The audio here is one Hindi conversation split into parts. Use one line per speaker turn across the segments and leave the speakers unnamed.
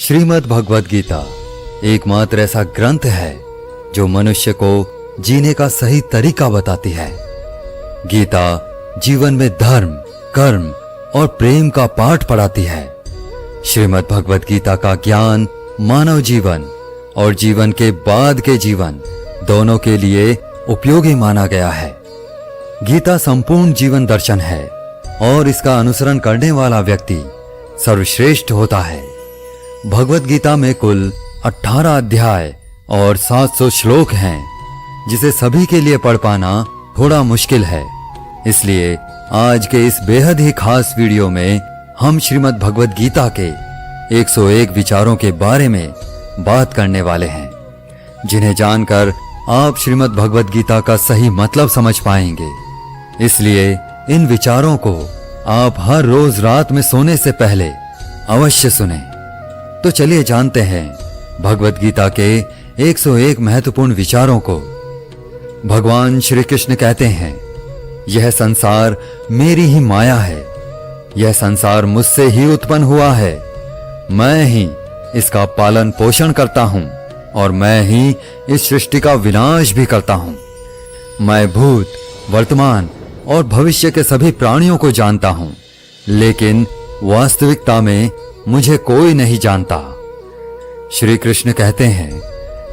श्रीमद् भगवद गीता एकमात्र ऐसा ग्रंथ है जो मनुष्य को जीने का सही तरीका बताती है। गीता जीवन में धर्म, कर्म और प्रेम का पाठ पढ़ाती है। श्रीमद् भगवद गीता का ज्ञान मानव जीवन और जीवन के बाद के जीवन दोनों के लिए उपयोगी माना गया है। गीता संपूर्ण जीवन दर्शन है और इसका अनुसरण करने वाला व्यक्ति सर्वश्रेष्ठ होता है। भगवद गीता में कुल 18 अध्याय और 700 श्लोक हैं, जिसे सभी के लिए पढ़ पाना थोड़ा मुश्किल है। इसलिए आज के इस बेहद ही खास वीडियो में हम श्रीमद् भगवद गीता के 101 विचारों के बारे में बात करने वाले हैं, जिन्हें जानकर आप श्रीमद् भगवद गीता का सही मतलब समझ पाएंगे। इसलिए इन विचारों को आप हर रोज रात में सोने से पहले अवश्य सुनें। तो चलिए जानते हैं भगवद गीता के 101 महत्वपूर्ण विचारों को। भगवान श्री कृष्ण कहते हैं, यह संसार मेरी ही माया है। यह संसार मुझसे ही उत्पन्न हुआ है। मैं ही इसका पालन पोषण करता हूं और मैं ही इस सृष्टि का विनाश भी करता हूं। मैं भूत, वर्तमान और भविष्य के सभी प्राणियों को जानता हूं, लेकिन वास्तविकता में मुझे कोई नहीं जानता। श्री कृष्ण कहते हैं,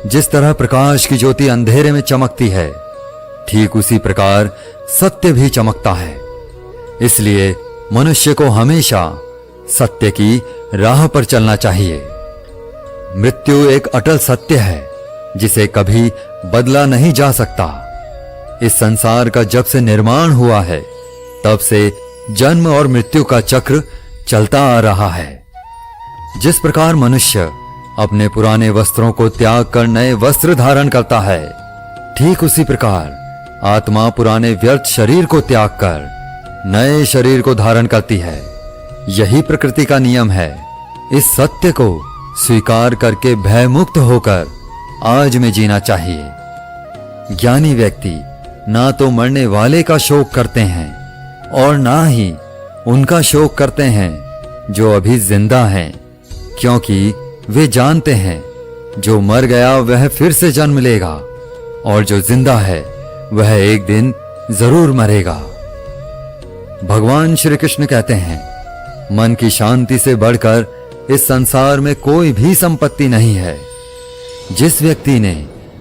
जिस तरह प्रकाश की ज्योति अंधेरे में चमकती है, ठीक उसी प्रकार सत्य भी चमकता है। इसलिए मनुष्य को हमेशा सत्य की राह पर चलना चाहिए। मृत्यु एक अटल सत्य है, जिसे कभी बदला नहीं जा सकता। इस संसार का जब से निर्माण हुआ है, तब से जन्म और मृत्यु का चक्र चलता आ रहा है। जिस प्रकार मनुष्य अपने पुराने वस्त्रों को त्याग कर नए वस्त्र धारण करता है, ठीक उसी प्रकार आत्मा पुराने व्यर्थ शरीर को त्याग कर नए शरीर को धारण करती है। यही प्रकृति का नियम है। इस सत्य को स्वीकार करके भयमुक्त होकर आज में जीना चाहिए। ज्ञानी व्यक्ति ना तो मरने वाले का शोक करते हैं और ना ही उनका शोक करते हैं जो अभी जिंदा हैं, क्योंकि वे जानते हैं जो मर गया वह फिर से जन्म लेगा और जो जिंदा है वह एक दिन जरूर मरेगा। भगवान श्री कृष्ण कहते हैं, मन की शांति से बढ़कर इस संसार में कोई भी संपत्ति नहीं है। जिस व्यक्ति ने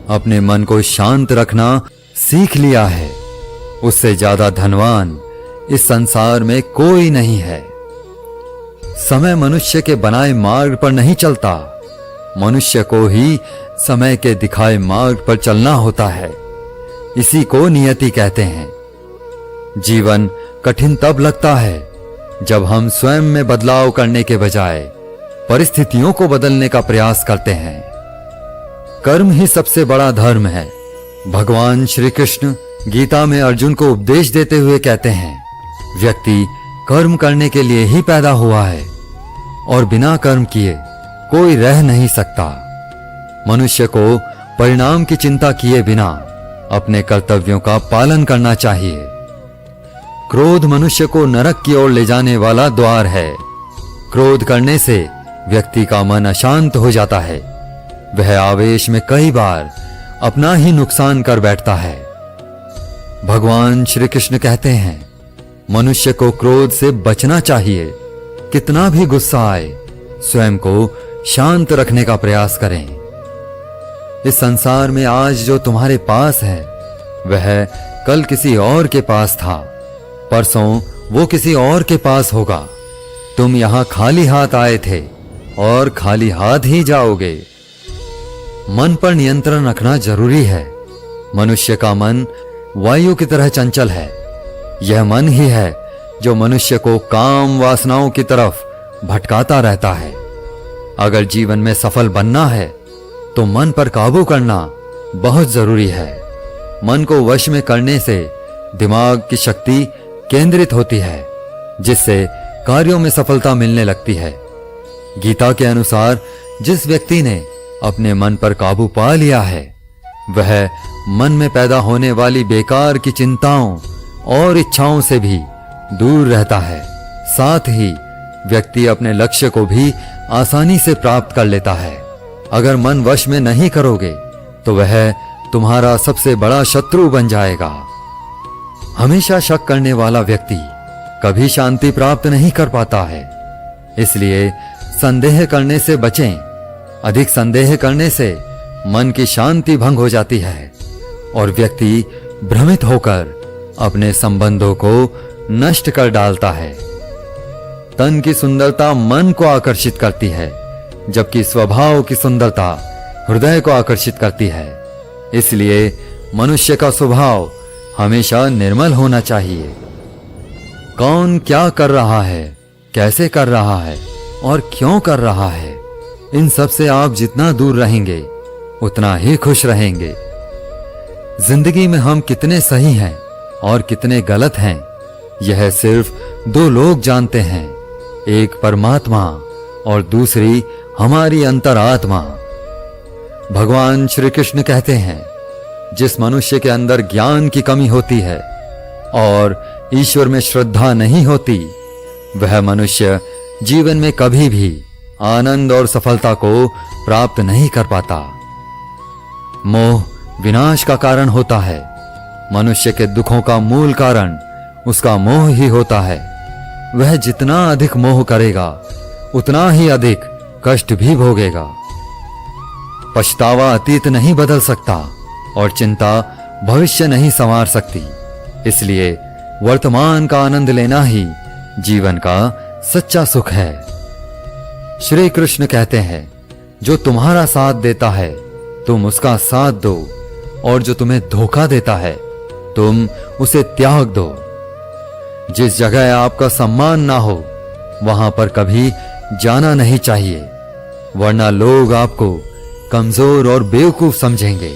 अपने मन को शांत रखना सीख लिया है, उससे ज्यादा धनवान इस संसार में कोई नहीं है। समय मनुष्य के बनाए मार्ग पर नहीं चलता, मनुष्य को ही समय के दिखाए मार्ग पर चलना होता है। इसी को नियति कहते हैं। जीवन कठिन तब लगता है जब हम स्वयं में बदलाव करने के बजाय परिस्थितियों को बदलने का प्रयास करते हैं। कर्म ही सबसे बड़ा धर्म है। भगवान श्री कृष्ण गीता में अर्जुन को उपदेश देते हुए कहते हैं, व्यक्ति कर्म करने के लिए ही पैदा हुआ है और बिना कर्म किए कोई रह नहीं सकता। मनुष्य को परिणाम की चिंता किए बिना अपने कर्तव्यों का पालन करना चाहिए। क्रोध मनुष्य को नरक की ओर ले जाने वाला द्वार है। क्रोध करने से व्यक्ति का मन अशांत हो जाता है। वह आवेश में कई बार अपना ही नुकसान कर बैठता है। भगवान श्री कृष्ण कहते हैं, मनुष्य को क्रोध से बचना चाहिए। कितना भी गुस्सा आए, स्वयं को शांत रखने का प्रयास करें। इस संसार में आज जो तुम्हारे पास है, वह कल किसी और के पास था, परसों वो किसी और के पास होगा। तुम यहां खाली हाथ आए थे और खाली हाथ ही जाओगे। मन पर नियंत्रण रखना जरूरी है। मनुष्य का मन वायु की तरह चंचल है। यह मन ही है जो मनुष्य को काम वासनाओं की तरफ भटकाता रहता है। अगर जीवन में सफल बनना है तो मन पर काबू करना बहुत जरूरी है। मन को वश में करने से दिमाग की शक्ति केंद्रित होती है, जिससे कार्यों में सफलता मिलने लगती है। गीता के अनुसार जिस व्यक्ति ने अपने मन पर काबू पा लिया है, वह मन में पैदा होने वाली बेकार की चिंताओं और इच्छाओं से भी दूर रहता है। साथ ही व्यक्ति अपने लक्ष्य को भी आसानी से प्राप्त कर लेता है। अगर मन वश में नहीं करोगे तो वह तुम्हारा सबसे बड़ा शत्रु बन जाएगा। हमेशा शक करने वाला व्यक्ति कभी शांति प्राप्त नहीं कर पाता है। इसलिए संदेह करने से बचें। अधिक संदेह करने से मन की शांति भंग हो जाती है और व्यक्ति भ्रमित होकर अपने संबंधों को नष्ट कर डालता है। तन की सुंदरता मन को आकर्षित करती है, जबकि स्वभाव की सुंदरता हृदय को आकर्षित करती है। इसलिए मनुष्य का स्वभाव हमेशा निर्मल होना चाहिए। कौन क्या कर रहा है, कैसे कर रहा है और क्यों कर रहा है, इन सब से आप जितना दूर रहेंगे उतना ही खुश रहेंगे। जिंदगी में हम कितने सही हैं और कितने गलत हैं, यह सिर्फ दो लोग जानते हैं, एक परमात्मा और दूसरी हमारी अंतरात्मा। भगवान श्री कृष्ण कहते हैं, जिस मनुष्य के अंदर ज्ञान की कमी होती है और ईश्वर में श्रद्धा नहीं होती, वह मनुष्य जीवन में कभी भी आनंद और सफलता को प्राप्त नहीं कर पाता। मोह विनाश का कारण होता है। मनुष्य के दुखों का मूल कारण उसका मोह ही होता है। वह जितना अधिक मोह करेगा उतना ही अधिक कष्ट भी भोगेगा। पछतावा अतीत नहीं बदल सकता और चिंता भविष्य नहीं संवार सकती। इसलिए वर्तमान का आनंद लेना ही जीवन का सच्चा सुख है। श्री कृष्ण कहते हैं, जो तुम्हारा साथ देता है तुम उसका साथ दो, और जो तुम्हें धोखा देता है तुम उसे त्याग दो। जिस जगह आपका सम्मान ना हो वहां पर कभी जाना नहीं चाहिए, वरना लोग आपको कमजोर और बेवकूफ समझेंगे।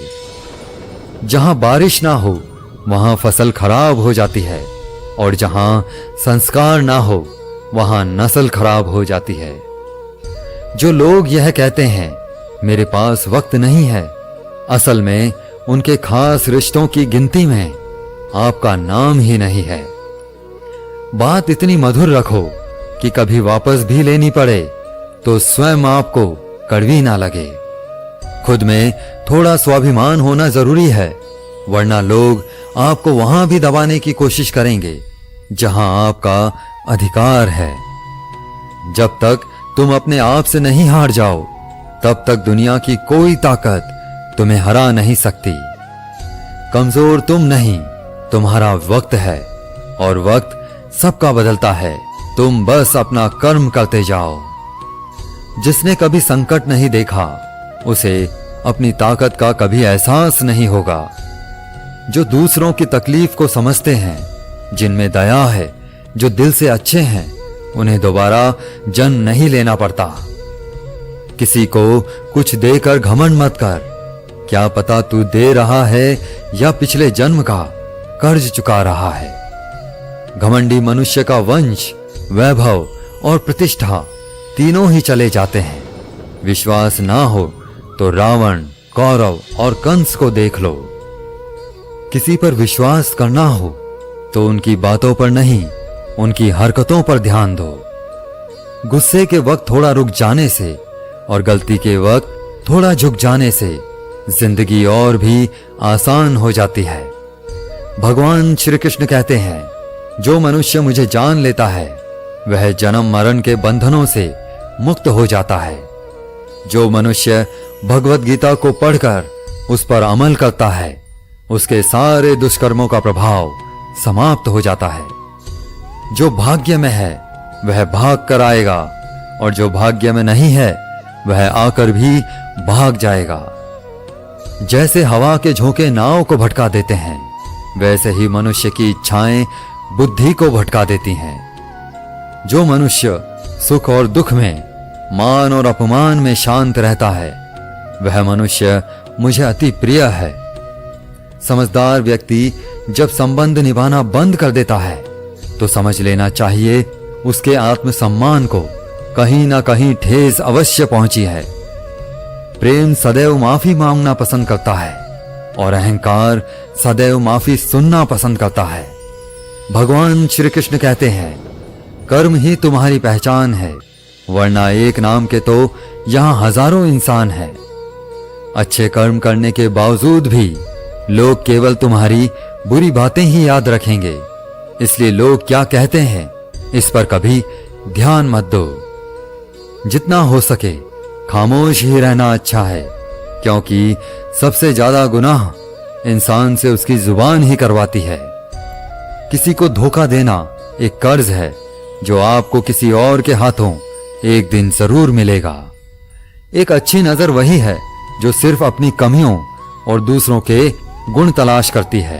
जहां बारिश ना हो वहां फसल खराब हो जाती है, और जहां संस्कार ना हो वहां नस्ल खराब हो जाती है। जो लोग यह कहते हैं मेरे पास वक्त नहीं है, असल में उनके खास रिश्तों की गिनती में आपका नाम ही नहीं है। बात इतनी मधुर रखो कि कभी वापस भी लेनी पड़े तो स्वयं आपको कड़वी ना लगे। खुद में थोड़ा स्वाभिमान होना जरूरी है, वरना लोग आपको वहां भी दबाने की कोशिश करेंगे जहां आपका अधिकार है। जब तक तुम अपने आप से नहीं हार जाओ तब तक दुनिया की कोई ताकत तुम्हें हरा नहीं सकती। कमजोर तुम नहीं, तुम्हारा वक्त है, और वक्त सबका बदलता है। तुम बस अपना कर्म करते जाओ। जिसने कभी संकट नहीं देखा उसे अपनी ताकत का कभी एहसास नहीं होगा। जो दूसरों की तकलीफ को समझते हैं, जिनमें दया है, जो दिल से अच्छे हैं, उन्हें दोबारा जन्म नहीं लेना पड़ता। किसी को कुछ देकर घमंड मत कर। क्या पता तू दे रहा है या पिछले जन्म का कर्ज चुका रहा है। घमंडी मनुष्य का वंश, वैभव और प्रतिष्ठा तीनों ही चले जाते हैं। विश्वास ना हो तो रावण, कौरव और कंस को देख लो। किसी पर विश्वास करना हो तो उनकी बातों पर नहीं, उनकी हरकतों पर ध्यान दो। गुस्से के वक्त थोड़ा रुक जाने से और गलती के वक्त थोड़ा झुक जाने से जिंदगी और भी आसान हो जाती है। भगवान श्री कृष्ण कहते हैं, जो मनुष्य मुझे जान लेता है वह जन्म मरण के बंधनों से मुक्त हो जाता है। जो मनुष्य भगवत गीता को पढ़कर उस पर अमल करता है उसके सारे दुष्कर्मों का प्रभाव समाप्त हो जाता है। जो भाग्य में है वह भाग कर आएगा, और जो भाग्य में नहीं है वह आकर भी भाग जाएगा। जैसे हवा के झोंके नाव को भटका देते हैं, वैसे ही मनुष्य की इच्छाएं बुद्धि को भटका देती हैं। जो मनुष्य सुख और दुख में, मान और अपमान में शांत रहता है वह मनुष्य मुझे अति प्रिय है। समझदार व्यक्ति जब संबंध निभाना बंद कर देता है तो समझ लेना चाहिए उसके आत्मसम्मान को कहीं ना कहीं ठेस अवश्य पहुंची है। प्रेम सदैव माफी मांगना पसंद करता है और अहंकार सदैव माफी सुनना पसंद करता है। भगवान श्री कृष्ण कहते हैं, कर्म ही तुम्हारी पहचान है, वरना एक नाम के तो यहां हजारों इंसान हैं। अच्छे कर्म करने के बावजूद भी लोग केवल तुम्हारी बुरी बातें ही याद रखेंगे, इसलिए लोग क्या कहते हैं इस पर कभी ध्यान मत दो। जितना हो सके खामोश ही रहना अच्छा है, क्योंकि सबसे ज्यादा गुनाह इंसान से उसकी जुबान ही करवाती है। किसी को धोखा देना एक कर्ज है जो आपको किसी और के हाथों एक दिन जरूर मिलेगा। एक अच्छी नजर वही है जो सिर्फ अपनी कमियों और दूसरों के गुण तलाश करती है।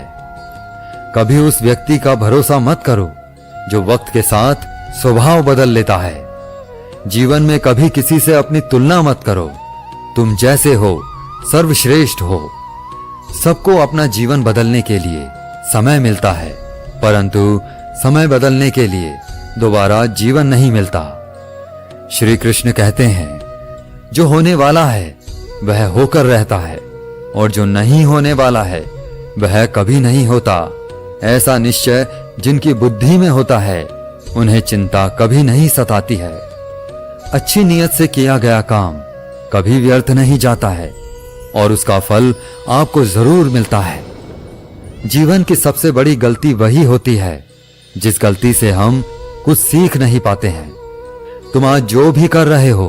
कभी उस व्यक्ति का भरोसा मत करो जो वक्त के साथ स्वभाव बदल लेता है। जीवन में कभी किसी से अपनी तुलना मत करो। तुम जैसे हो सर्वश्रेष्ठ हो। सबको अपना जीवन बदलने के लिए समय मिलता है, परंतु समय बदलने के लिए दोबारा जीवन नहीं मिलता। श्री कृष्ण कहते हैं, जो होने वाला है वह होकर रहता है और जो नहीं होने वाला है वह कभी नहीं होता। ऐसा निश्चय जिनकी बुद्धि में होता है उन्हें चिंता कभी नहीं सताती है। अच्छी नीयत से किया गया काम कभी व्यर्थ नहीं जाता है और उसका फल आपको जरूर मिलता है। जीवन की सबसे बड़ी गलती वही होती है जिस गलती से हम कुछ सीख नहीं पाते हैं। तुम आज जो भी कर रहे हो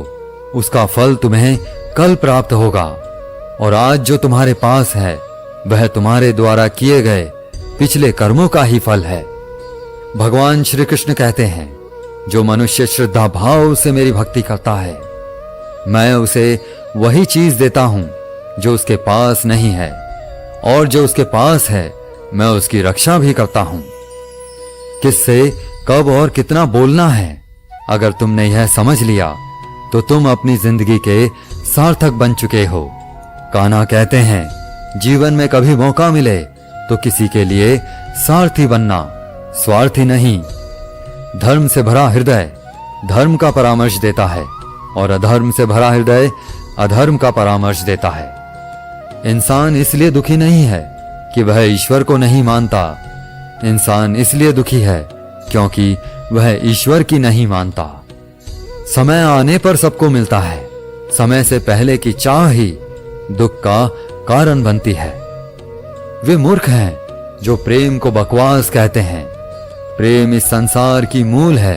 उसका फल तुम्हें कल प्राप्त होगा, और आज जो तुम्हारे पास है वह तुम्हारे द्वारा किए गए पिछले कर्मों का ही फल है। भगवान श्री कृष्ण कहते हैं, जो मनुष्य श्रद्धा भाव से मेरी भक्ति करता है मैं उसे वही चीज देता हूं जो उसके पास नहीं है, और जो उसके पास है मैं उसकी रक्षा भी करता हूं। किससे कब और कितना बोलना है, अगर तुमने यह समझ लिया तो तुम अपनी जिंदगी के सार्थक बन चुके हो। कान्हा कहते हैं, जीवन में कभी मौका मिले तो किसी के लिए सारथी बनना, स्वार्थी नहीं। धर्म से भरा हृदय धर्म का परामर्श देता है और अधर्म से भरा हृदय अधर्म का परामर्श देता है। इंसान इसलिए दुखी नहीं है कि वह ईश्वर को नहीं मानता। इंसान इसलिए दुखी है क्योंकि वह ईश्वर की नहीं मानता। समय आने पर सबको मिलता है, समय से पहले की चाह ही दुख का कारण बनती है। वे मूर्ख हैं जो प्रेम को बकवास कहते हैं। प्रेम इस संसार की मूल है,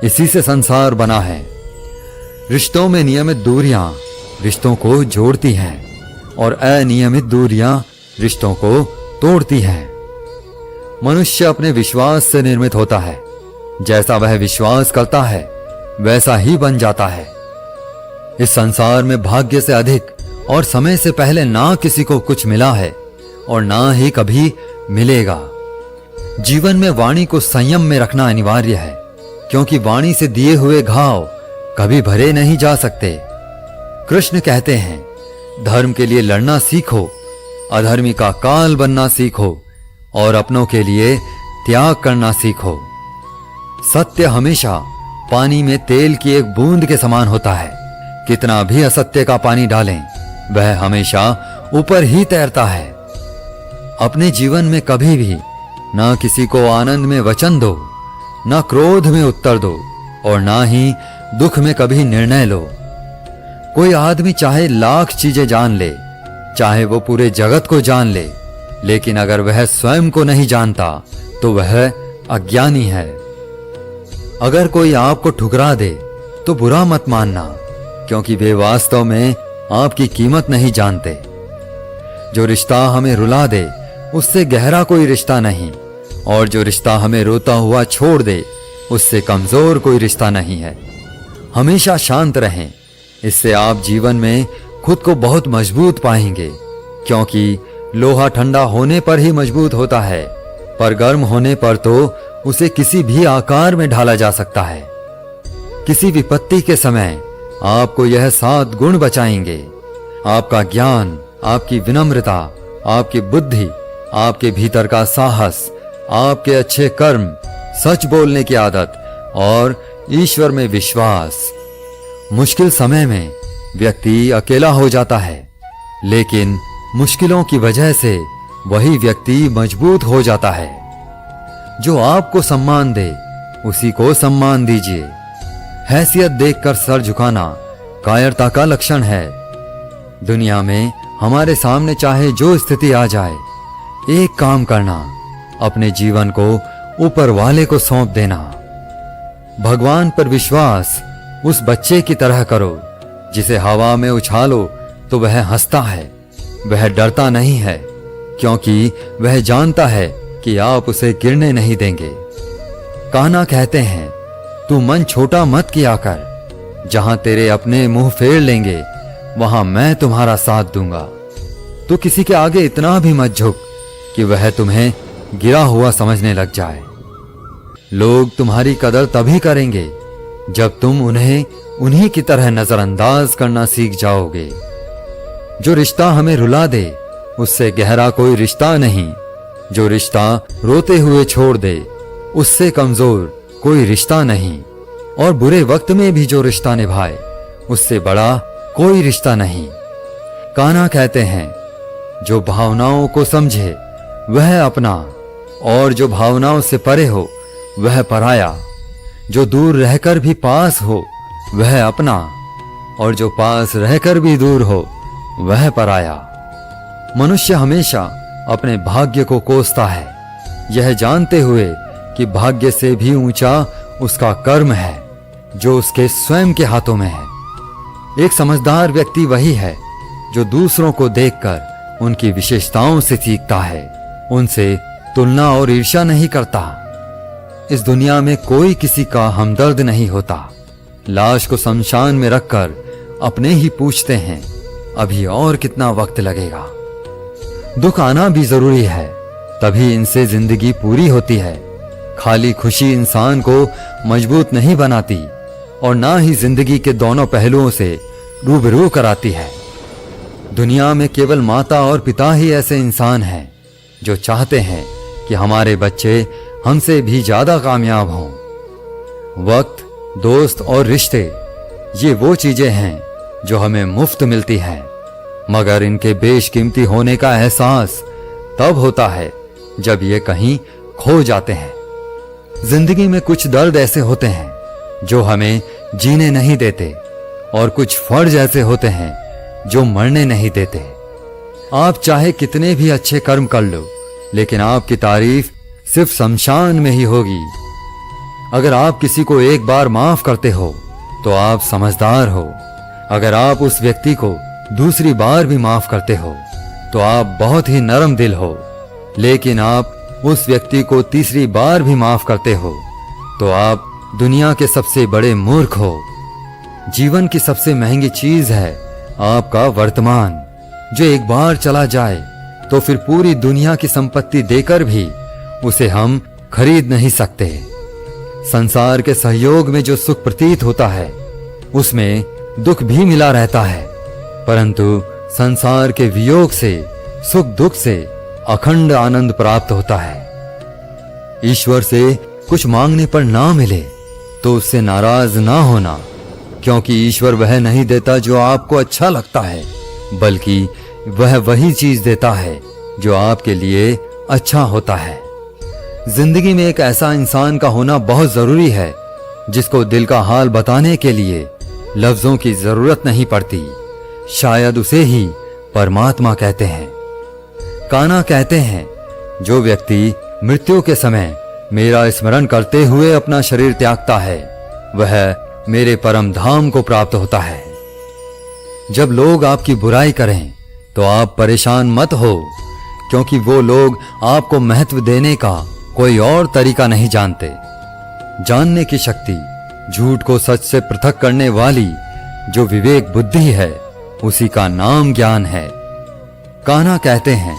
इसी से संसार बना है। रिश्तों में नियमित दूरियां रिश्तों को जोड़ती हैं और अनियमित दूरियां रिश्तों को तोड़ती हैं। मनुष्य अपने विश्वास से निर्मित होता है। जैसा वह विश्वास करता है वैसा ही बन जाता है। इस संसार में भाग्य से अधिक और समय से पहले ना किसी को कुछ मिला है और ना ही कभी मिलेगा। जीवन में वाणी को संयम में रखना अनिवार्य है, क्योंकि वाणी से दिए हुए घाव कभी भरे नहीं जा सकते। कृष्ण कहते हैं, धर्म के लिए लड़ना सीखो, अधर्मी का काल बनना सीखो और अपनों के लिए त्याग करना सीखो। सत्य हमेशा पानी में तेल की एक बूंद के समान होता है। कितना भी असत्य का पानी डालें वह हमेशा ऊपर ही तैरता है। अपने जीवन में कभी भी ना किसी को आनंद में वचन दो, ना क्रोध में उत्तर दो और ना ही दुख में कभी निर्णय लो। कोई आदमी चाहे लाख चीजें जान ले, चाहे वो पूरे जगत को जान ले, लेकिन अगर वह स्वयं को नहीं जानता तो वह अज्ञानी है। अगर कोई आपको ठुकरा दे तो बुरा मत मानना, क्योंकि वे वास्तव में आपकी कीमत नहीं जानते। जो रिश्ता हमें रुला दे उससे गहरा कोई रिश्ता नहीं, और जो रिश्ता हमें रोता हुआ छोड़ दे उससे कमजोर कोई रिश्ता नहीं है। हमेशा शांत रहें, इससे आप जीवन में खुद को बहुत मजबूत पाएंगे, क्योंकि लोहा ठंडा होने पर ही मजबूत होता है, पर गर्म होने पर तो उसे किसी भी आकार में ढाला जा सकता है। किसी विपत्ति के समय आपको यह 7 गुण बचाएंगे: आपका ज्ञान, आपकी विनम्रता, आपकी बुद्धि, आपके भीतर का साहस, आपके अच्छे कर्म, सच बोलने की आदत और ईश्वर में विश्वास। मुश्किल समय में व्यक्ति अकेला हो जाता है, लेकिन मुश्किलों की वजह से वही व्यक्ति मजबूत हो जाता है। जो आपको सम्मान दे उसी को सम्मान दीजिए। हैसियत देखकर सर झुकाना कायरता का लक्षण है। दुनिया में हमारे सामने चाहे जो स्थिति आ जाए, एक काम करना, अपने जीवन को ऊपर वाले को सौंप देना। भगवान पर विश्वास उस बच्चे की तरह करो जिसे हवा में उछालो तो वह हंसता है। वह डरता नहीं है क्योंकि वह जानता है कि आप उसे गिरने नहीं देंगे। कान्हा कहते हैं, तू मन छोटा मत किया कर, जहां तेरे अपने मुंह फेर लेंगे वहां मैं तुम्हारा साथ दूंगा। तू किसी के आगे इतना भी मत झुक कि वह तुम्हें गिरा हुआ समझने लग जाए। लोग तुम्हारी कदर तभी करेंगे जब तुम उन्हें उन्हीं की तरह नजरअंदाज करना सीख जाओगे। जो रिश्ता हमें रुला दे उससे गहरा कोई रिश्ता नहीं। जो रिश्ता रोते हुए छोड़ दे उससे कमजोर कोई रिश्ता नहीं। और बुरे वक्त में भी जो रिश्ता निभाए उससे बड़ा कोई रिश्ता नहीं। कान्हा कहते हैं, जो भावनाओं को समझे वह अपना, और जो भावनाओं से परे हो वह पराया। जो दूर रहकर भी पास हो वह अपना, और जो पास रहकर भी दूर हो वह पराया। मनुष्य हमेशा अपने भाग्य को कोसता है, यह जानते हुए कि भाग्य से भी ऊंचा उसका कर्म है जो उसके स्वयं के हाथों में है। एक समझदार व्यक्ति वही है जो दूसरों को देखकर उनकी विशेषताओं से सीखता है, उनसे तुलना और ईर्ष्या नहीं करता। इस दुनिया में कोई किसी का हमदर्द नहीं होता। लाश को शमशान में रखकर अपने ही पूछते हैं, अभी और कितना वक्त लगेगा। दुख आना भी जरूरी है, तभी इनसे जिंदगी पूरी होती है। खाली खुशी इंसान को मजबूत नहीं बनाती और ना ही जिंदगी के दोनों पहलुओं से रूबरू कराती है। दुनिया में केवल माता और पिता ही ऐसे इंसान हैं जो चाहते हैं कि हमारे बच्चे हमसे भी ज्यादा कामयाब हों। वक्त, दोस्त और रिश्ते, ये वो चीजें हैं जो हमें मुफ्त मिलती हैं, मगर इनके बेशकीमती होने का एहसास तब होता है जब ये कहीं खो जाते हैं। जिंदगी में कुछ दर्द ऐसे होते हैं जो हमें जीने नहीं देते, और कुछ फर्ज ऐसे होते हैं जो मरने नहीं देते। आप चाहे कितने भी अच्छे कर्म कर लो, लेकिन आपकी तारीफ सिर्फ शमशान में ही होगी। अगर आप किसी को एक बार माफ करते हो तो आप समझदार हो। अगर आप उस व्यक्ति को दूसरी बार भी माफ करते हो तो आप बहुत ही नरम दिल हो। लेकिन आप उस व्यक्ति को तीसरी बार भी माफ करते हो तो आप दुनिया के सबसे बड़े मूर्ख हो। जीवन की सबसे महंगी चीज है आपका वर्तमान, जो एक बार चला जाए तो फिर पूरी दुनिया की संपत्ति देकर भी उसे हम खरीद नहीं सकते। संसार के सहयोग में जो सुख प्रतीत होता है उसमें दुख भी मिला रहता है, परंतु संसार के वियोग से, सुख दुख से अखंड आनंद प्राप्त होता है। ईश्वर से कुछ मांगने पर ना मिले तो उससे नाराज ना होना, क्योंकि ईश्वर वह नहीं देता जो आपको अच्छा लगता है, बल्कि वह वही चीज देता है जो आपके लिए अच्छा होता है। जिंदगी में एक ऐसा इंसान का होना बहुत जरूरी है जिसको दिल का हाल बताने के लिए लफ्जों की जरूरत नहीं पड़ती। शायद उसे ही परमात्मा कहते हैं। कान्हा कहते हैं, जो व्यक्ति मृत्यु के समय मेरा स्मरण करते हुए अपना शरीर त्यागता है वह मेरे परम धाम को प्राप्त होता है। जब लोग आपकी बुराई करें तो आप परेशान मत हो, क्योंकि वो लोग आपको महत्व देने का कोई और तरीका नहीं जानते। जानने की शक्ति, झूठ को सच से पृथक करने वाली जो विवेक बुद्धि है, उसी का नाम ज्ञान है। कान्हा कहते हैं,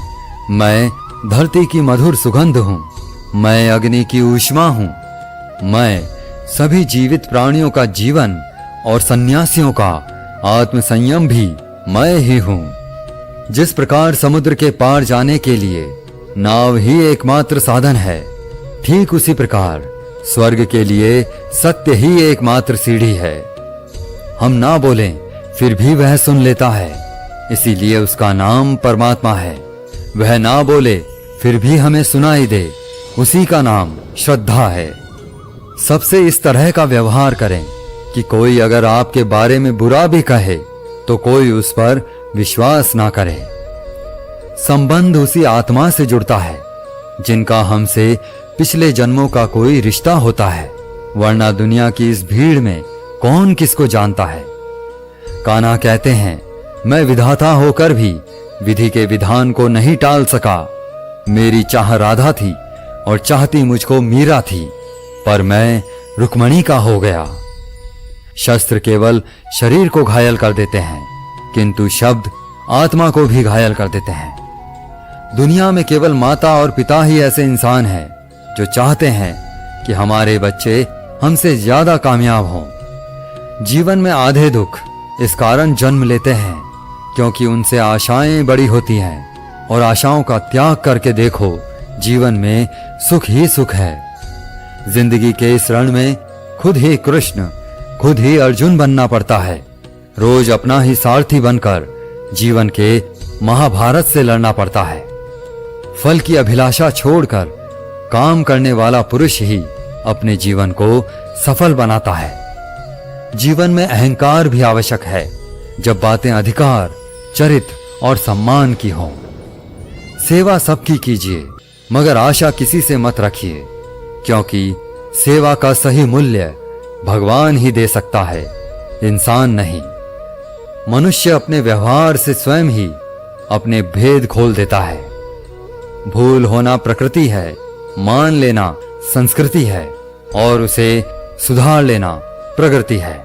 मैं धरती की मधुर सुगंध हूं, मैं अग्नि की ऊष्मा हूं, मैं सभी जीवित प्राणियों का जीवन और सन्यासियों का आत्म संयम भी मैं ही हूं। जिस प्रकार समुद्र के पार जाने के लिए नाव ही एकमात्र साधन है, ठीक उसी प्रकार स्वर्ग के लिए सत्य ही एकमात्र सीढ़ी है। हम ना बोलें फिर भी वह सुन लेता है, इसीलिए उसका नाम परमात्मा है। वह ना बोले फिर भी हमें सुनाई दे, उसी का नाम श्रद्धा है। सबसे इस तरह का व्यवहार करें कि कोई अगर आपके बारे में बुरा भी कहे तो कोई उस पर विश्वास ना करे। संबंध उसी आत्मा से जुड़ता है जिनका हमसे पिछले जन्मों का कोई रिश्ता होता है, वरना दुनिया की इस भीड़ में कौन किसको जानता है। कान्हा कहते हैं, मैं विधाता होकर भी विधि के विधान को नहीं टाल सका। मेरी चाह राधा थी और चाहती मुझको मीरा थी, पर मैं रुक्मणी का हो गया। शस्त्र केवल शरीर को घायल कर देते हैं, किंतु शब्द आत्मा को भी घायल कर देते हैं। दुनिया में केवल माता और पिता ही ऐसे इंसान हैं जो चाहते हैं कि हमारे बच्चे हमसे ज्यादा कामयाब हों। जीवन में आधे दुख इस कारण जन्म लेते हैं क्योंकि उनसे आशाएं बड़ी होती हैं, और आशाओं का त्याग करके देखो, जीवन में सुख ही सुख है। जिंदगी के इस रण में खुद ही कृष्ण, खुद ही अर्जुन बनना पड़ता है। रोज अपना ही सारथी बनकर जीवन के महाभारत से लड़ना पड़ता है। फल की अभिलाषा छोड़कर काम करने वाला पुरुष ही अपने जीवन को सफल बनाता है। जीवन में अहंकार भी आवश्यक है जब बातें अधिकार, चरित्र और सम्मान की हों। सेवा सबकी कीजिए, मगर आशा किसी से मत रखिए, क्योंकि सेवा का सही मूल्य भगवान ही दे सकता है, इंसान नहीं। मनुष्य अपने व्यवहार से स्वयं ही अपने भेद खोल देता है। भूल होना प्रकृति है, मान लेना संस्कृति है, और उसे सुधार लेना प्रगति है।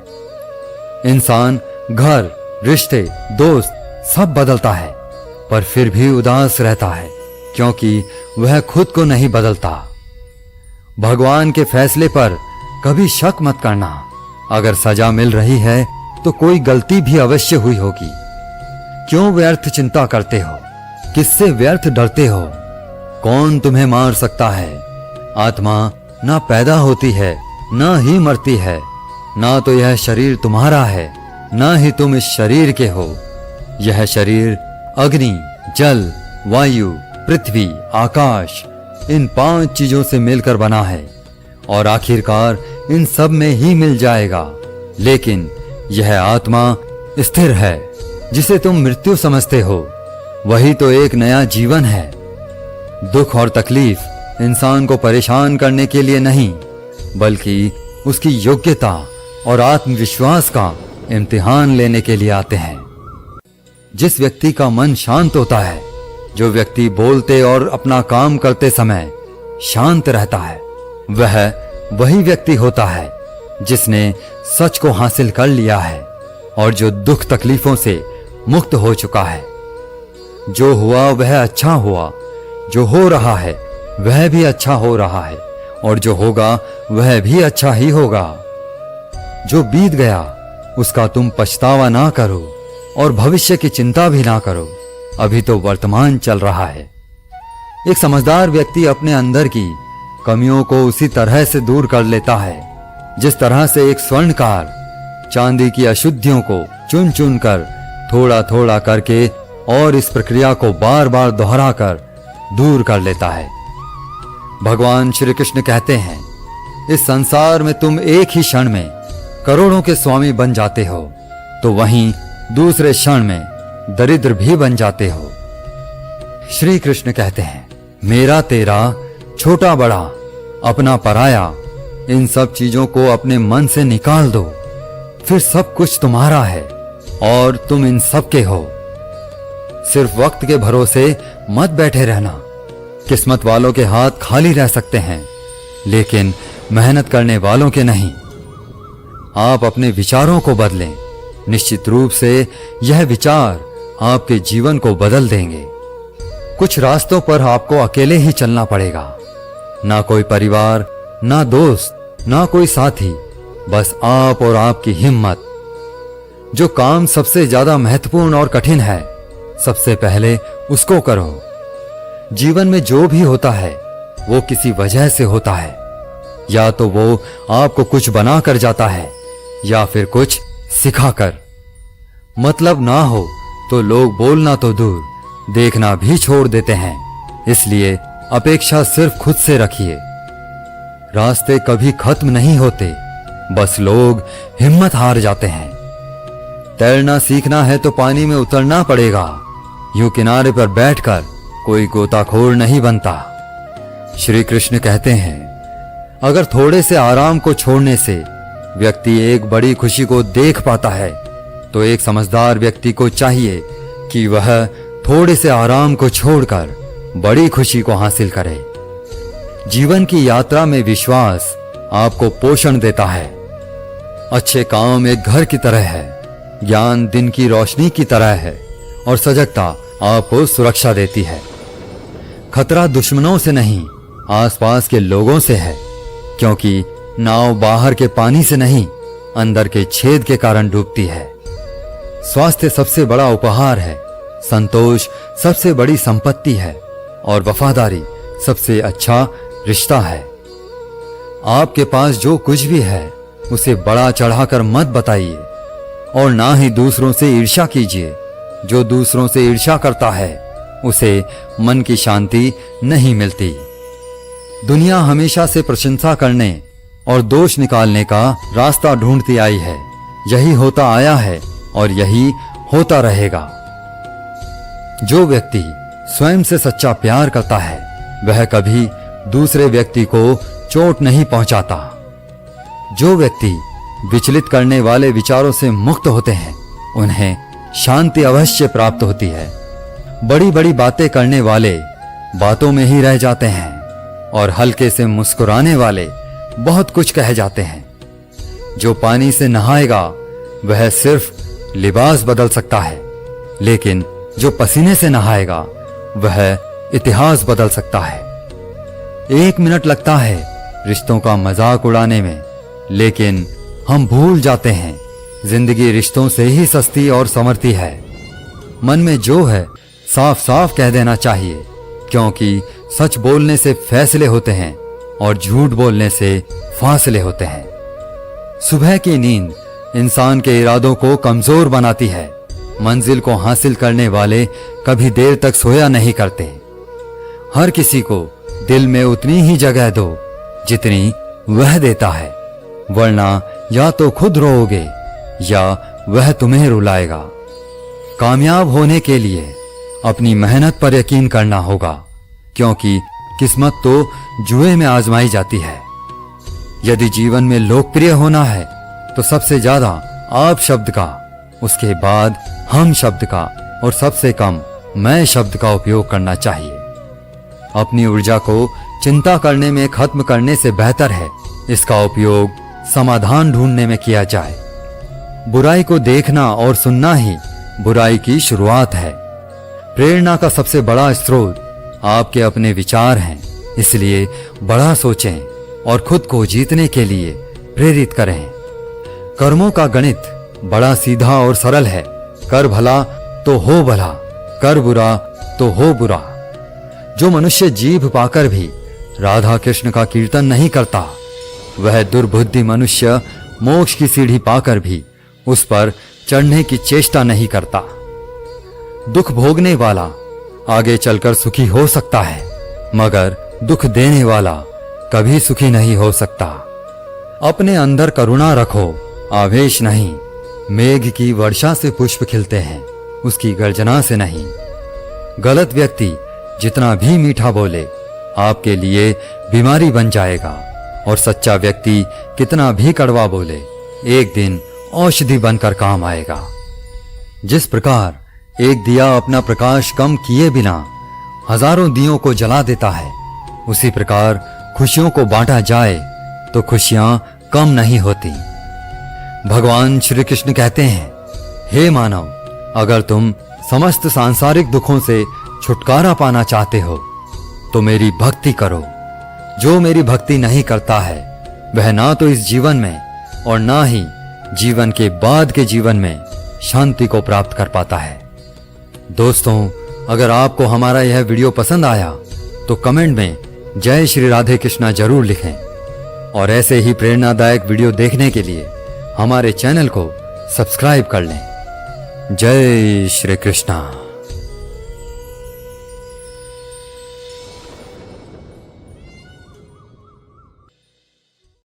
इंसान घर, रिश्ते, दोस्त सब बदलता है, पर फिर भी उदास रहता है क्योंकि वह खुद को नहीं बदलता। भगवान के फैसले पर कभी शक मत करना। अगर सजा मिल रही है तो कोई गलती भी अवश्य हुई होगी। क्यों व्यर्थ चिंता करते हो? किससे व्यर्थ डरते हो? कौन तुम्हें मार सकता है? आत्मा ना पैदा होती है, ना ही मरती है। ना तो यह शरीर तुम्हारा है, ना ही तुम इस शरीर के हो। यह शरीर अग्नि, जल, वायु, पृथ्वी, आकाश, इन 5 चीजों से मिलकर बना है, और आखिरकार इन सब में ही मिल जाएगा। लेकिन यह आत्मा स्थिर है, जिसे तुम मृत्यु समझते हो, वही तो एक नया जीवन है। दुख और तकलीफ इंसान को परेशान करने के लिए नहीं, बल्कि उसकी योग्यता और आत्मविश्वास का इम्तिहान लेने के लिए आते हैं। जिस व्यक्ति का मन शांत होता है, जो व्यक्ति बोलते और अपना काम करते समय शांत रहता है, वह वही व्यक्ति होता है जिसने सच को हासिल कर लिया है और जो दुख तकलीफों से मुक्त हो चुका है। जो हुआ वह अच्छा हुआ, जो हो रहा है वह भी अच्छा हो रहा है, और जो होगा वह भी अच्छा ही होगा। जो बीत गया उसका तुम पछतावा ना करो और भविष्य की चिंता भी ना करो, अभी तो वर्तमान चल रहा है। एक समझदार व्यक्ति अपने अंदर की कमियों को उसी तरह से दूर कर लेता है जिस तरह से एक स्वर्णकार चांदी की अशुद्धियों को चुन चुन कर थोड़ा थोड़ा करके और इस प्रक्रिया को बार बार दोहराकर दूर कर लेता है। भगवान श्री कृष्ण कहते हैं, इस संसार में तुम एक ही क्षण में करोड़ों के स्वामी बन जाते हो, तो वहीं दूसरे क्षण में दरिद्र भी बन जाते हो। श्री कृष्ण कहते हैं, मेरा तेरा, छोटा बड़ा, अपना पराया, इन सब चीजों को अपने मन से निकाल दो, फिर सब कुछ तुम्हारा है और तुम इन सब के हो। सिर्फ वक्त के भरोसे मत बैठे रहना। किस्मत वालों के हाथ खाली रह सकते हैं, लेकिन मेहनत करने वालों के नहीं। आप अपने विचारों को बदलें। निश्चित रूप से यह विचार आपके जीवन को बदल देंगे। कुछ रास्तों पर आपको अकेले ही चलना पड़ेगा। ना कोई परिवार, ना दोस्त, ना कोई साथी, बस आप और आपकी हिम्मत। जो काम सबसे ज्यादा महत्वपूर्ण और कठिन है, सबसे पहले उसको करो। जीवन में जो भी होता है वो किसी वजह से होता है। या तो वो आपको कुछ बना कर जाता है या फिर कुछ सिखाकर। मतलब ना हो तो लोग बोलना तो दूर, देखना भी छोड़ देते हैं। इसलिए अपेक्षा सिर्फ खुद से रखिए। रास्ते कभी खत्म नहीं होते, बस लोग हिम्मत हार जाते हैं। तैरना सीखना है तो पानी में उतरना पड़ेगा, यूं किनारे पर बैठकर कोई गोताखोर नहीं बनता। श्री कृष्ण कहते हैं, अगर थोड़े से आराम को छोड़ने से व्यक्ति एक बड़ी खुशी को देख पाता है, तो एक समझदार व्यक्ति को चाहिए कि वह थोड़े से आराम को छोड़कर बड़ी खुशी को हासिल करे। जीवन की यात्रा में विश्वास आपको पोषण देता है। अच्छे काम एक घर की तरह है, ज्ञान दिन की रोशनी की तरह है और सजगता आपको सुरक्षा देती है। खतरा दुश्मनों से नहीं, आसपास के लोगों से है, क्योंकि नाव बाहर के पानी से नहीं, अंदर के छेद के कारण डूबती है। स्वास्थ्य सबसे बड़ा उपहार है, संतोष सबसे बड़ी संपत्ति है और वफादारी सबसे अच्छा रिश्ता है। आपके पास जो कुछ भी है उसे बड़ा चढ़ाकर मत बताइए और ना ही दूसरों से ईर्ष्या कीजिए। जो दूसरों से ईर्ष्या करता है उसे मन की शांति नहीं मिलती। दुनिया हमेशा से प्रशंसा करने और दोष निकालने का रास्ता ढूंढती आई है। यही होता आया है और यही होता रहेगा। जो व्यक्ति स्वयं से सच्चा प्यार करता है वह कभी दूसरे व्यक्ति को चोट नहीं पहुंचाता। जो व्यक्ति विचलित करने वाले विचारों से मुक्त होते हैं उन्हें शांति अवश्य प्राप्त होती है। बड़ी बड़ी बातें करने वाले बातों में ही रह जाते हैं और हल्के से मुस्कुराने वाले बहुत कुछ कह जाते हैं। जो पानी से नहाएगा वह सिर्फ लिबास बदल सकता है, लेकिन जो पसीने से नहाएगा वह इतिहास बदल सकता है। 1 मिनट लगता है रिश्तों का मजाक उड़ाने में, लेकिन हम भूल जाते हैं जिंदगी रिश्तों से ही सस्ती और संवरती है। मन में जो है साफ साफ कह देना चाहिए, क्योंकि सच बोलने से फैसले होते हैं और झूठ बोलने से फासले होते हैं। सुबह की नींद इंसान के इरादों को कमजोर बनाती है। मंजिल को हासिल करने वाले कभी देर तक सोया नहीं करते। हर किसी को दिल में उतनी ही जगह दो जितनी वह देता है, वरना या तो खुद रोओगे या वह तुम्हें रुलाएगा। कामयाब होने के लिए अपनी मेहनत पर यकीन करना होगा, क्योंकि किस्मत तो जुए में आजमाई जाती है। यदि जीवन में लोकप्रिय होना है तो सबसे ज्यादा आप शब्द का, उसके बाद हम शब्द का और सबसे कम मैं शब्द का उपयोग करना चाहिए। अपनी ऊर्जा को चिंता करने में खत्म करने से बेहतर है इसका उपयोग समाधान ढूंढने में किया जाए। बुराई को देखना और सुनना ही बुराई की शुरुआत है। प्रेरणा का सबसे बड़ा स्रोत आपके अपने विचार हैं, इसलिए बड़ा सोचें और खुद को जीतने के लिए प्रेरित करें। कर्मों का गणित बड़ा सीधा और सरल है। कर भला तो हो भला, कर बुरा तो हो बुरा। जो मनुष्य जीभ पाकर भी राधा कृष्ण का कीर्तन नहीं करता, वह दुर्बुद्धि मनुष्य मोक्ष की सीढ़ी पाकर भी उस पर चढ़ने की चेष्टा नहीं करता। दुख भोगने वाला आगे चलकर सुखी हो सकता है, मगर दुख देने वाला कभी सुखी नहीं हो सकता। अपने अंदर करुणा रखो, आवेश नहीं। मेघ की वर्षा से पुष्प खिलते हैं, उसकी गर्जना से नहीं। गलत व्यक्ति जितना भी मीठा बोले आपके लिए बीमारी बन जाएगा, और सच्चा व्यक्ति कितना भी कड़वा बोले एक दिन औषधि बनकर काम आएगा। जिस प्रकार एक दिया अपना प्रकाश कम किए बिना हजारों दियों को जला देता है, उसी प्रकार खुशियों को बांटा जाए तो खुशियां कम नहीं होती। भगवान श्री कृष्ण कहते हैं, हे मानव, अगर तुम समस्त सांसारिक दुखों से छुटकारा पाना चाहते हो तो मेरी भक्ति करो। जो मेरी भक्ति नहीं करता है वह ना तो इस जीवन में और ना ही जीवन के बाद के जीवन में शांति को प्राप्त कर पाता है। दोस्तों, अगर आपको हमारा यह वीडियो पसंद आया तो कमेंट में जय श्री राधे कृष्णा जरूर लिखें, और ऐसे ही प्रेरणादायक वीडियो देखने के लिए हमारे चैनल को सब्सक्राइब कर लें। जय श्री कृष्णा।